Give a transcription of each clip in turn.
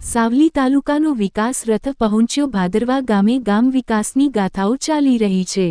સાવલી તાલુકાનો વિકાસ રથ પહોંચ્યો ભાદરવા ગામે ગામ વિકાસની ગાથાઓ ચાલી રહી છે।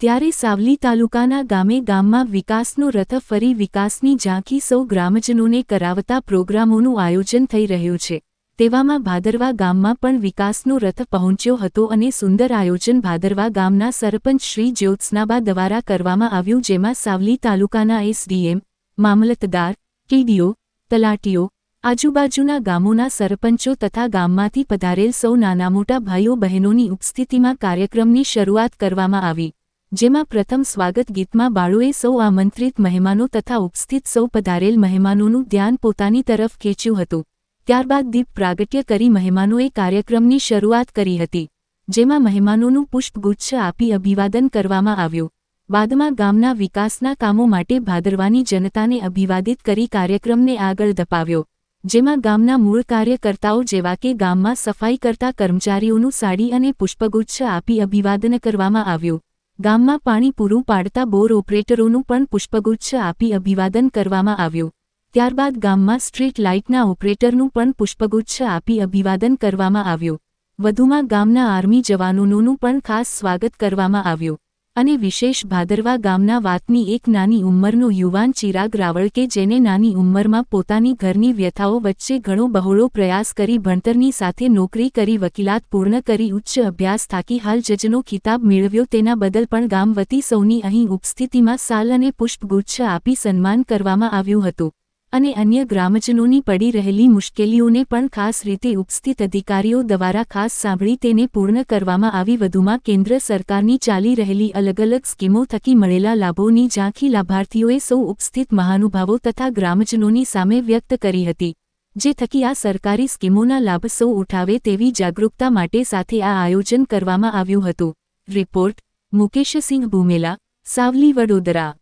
ત્યારે સાવલી તાલુકાના ગામે ગામમાં વિકાસનો રથ ફરી વિકાસની ઝાંખી સૌ ગ્રામજનોને કરાવતા પ્રોગ્રામોનું આયોજન થઈ રહ્યું છે। તેવામાં ભાદરવા ગામમાં પણ વિકાસનો રથ પહોંચ્યો હતો અને સુંદર આયોજન ભાદરવા ગામના સરપંચ શ્રી જ્યોત્સનાબા દ્વારા કરવામાં આવ્યું, જેમાં સાવલી તાલુકાના એસડીએમ, મામલતદાર, ટીડીઓ, તલાટીઓ, આજુબાજુના ગામોના સરપંચો તથા ગામમાંથી પધારેલ સૌ નાના મોટા ભાઈઓ બહેનોની ઉપસ્થિતિમાં કાર્યક્રમની શરૂઆત કરવામાં આવી, જેમાં પ્રથમ સ્વાગત ગીતમાં બાળોએ સૌ આમંત્રિત મહેમાનો તથા ઉપસ્થિત સૌ પધારેલ મહેમાનોનું ધ્યાન પોતાની તરફ ખેંચ્યું હતું। ત્યારબાદ દીપ પ્રાગટ્ય કરી મહેમાનોએ કાર્યક્રમની શરૂઆત કરી હતી, જેમાં મહેમાનોનું પુષ્પગુચ્છ આપી અભિવાદન કરવામાં આવ્યું। બાદમાં ગામના વિકાસના કામો માટે ભાદરવાની જનતાને અભિવાદિત કરી કાર્યક્રમને આગળ ધપાવ્યો, જેમાં ગામના મૂળ કાર્યકર્તાઓ જેવા કે ગામમાં સફાઈ કરતા કર્મચારીઓનું સાડી અને પુષ્પગુચ્છ આપી અભિવાદન કરવામાં આવ્યું। ગામમાં પાણી પૂરું પાડતા બોર ઓપરેટરોનું પણ પુષ્પગુચ્છ આપી અભિવાદન કરવામાં આવ્યું। ત્યારબાદ ગામમાં સ્ટ્રીટ લાઇટના ઓપરેટરનું પણ પુષ્પગુચ્છ આપી અભિવાદન કરવામાં આવ્યું। વધુમાં ગામના આર્મી જવાનોનું પણ ખાસ સ્વાગત કરવામાં આવ્યું અને વિશેષ ભાદરવા ગામના વાતની એક નાની ઉંમરનો યુવાન ચિરાગ રાવળ કે જેને નાની ઉંમરમાં પોતાની ઘરની વ્યથાઓ વચ્ચે ઘણો બહોળો પ્રયાસ કરી ભણતરની સાથે નોકરી કરી વકીલાત પૂર્ણ કરી ઉચ્ચ અભ્યાસ થાકી હાલ જજનો ખિતાબ મેળવ્યો, તેના બદલ પણ ગામ વતી સૌની અહીં ઉપસ્થિતિમાં શાલ અને પુષ્પગુચ્છ આપી સન્માન કરવામાં આવ્યું હતું અને અન્ય ગ્રામજનોની પડી રહેલી મુશ્કેલીઓને પણ ખાસ રીતે ઉપસ્થિત અધિકારીઓ દ્વારા ખાસ સાંભળી તેને પૂર્ણ કરવામાં આવી। વધુમાં કેન્દ્ર સરકારની ચાલી રહેલી અલગ અલગ સ્કીમો થકી મળેલા લાભોની ઝાંખી લાભાર્થીઓએ સૌ ઉપસ્થિત મહાનુભાવો તથા ગ્રામજનોની સામે વ્યક્ત કરી હતી, જે થકી આ સરકારી સ્કીમોના લાભ સૌ ઉઠાવે તેવી જાગૃતતા માટે સાથે આ આયોજન કરવામાં આવ્યું હતું। રિપોર્ટ મુકેશસિંહ ભૂમેલા, સાવલી વડોદરા।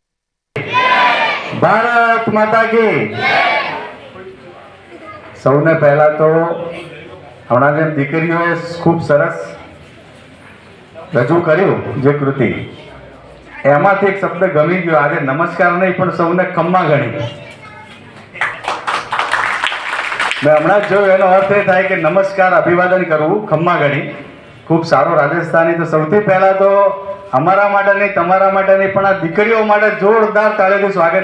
ભારત માતા કી। સૌને પહેલા તો હમણાં જેમ દીકરીઓએ ખૂબ સરસ રજૂ કર્યું જે કૃતિ, એમાંથી એક શબ્દ ગમી ગયો। આજે નમસ્કાર નહીં પણ સૌને ખમ્મા ગણી। મેં હમણાં જ જોયું, એનો અર્થ એ થાય કે નમસ્કાર અભિવાદન કરવું, ખમ્મા ગણી। ખૂબ સારો રાજસ્થાની। તો સૌથી પહેલા તો અમારા માટે નહીં, તમારા માટે નહીં, પણ આ દીકરીઓ માટે જોરદાર તાળીઓથી સ્વાગત।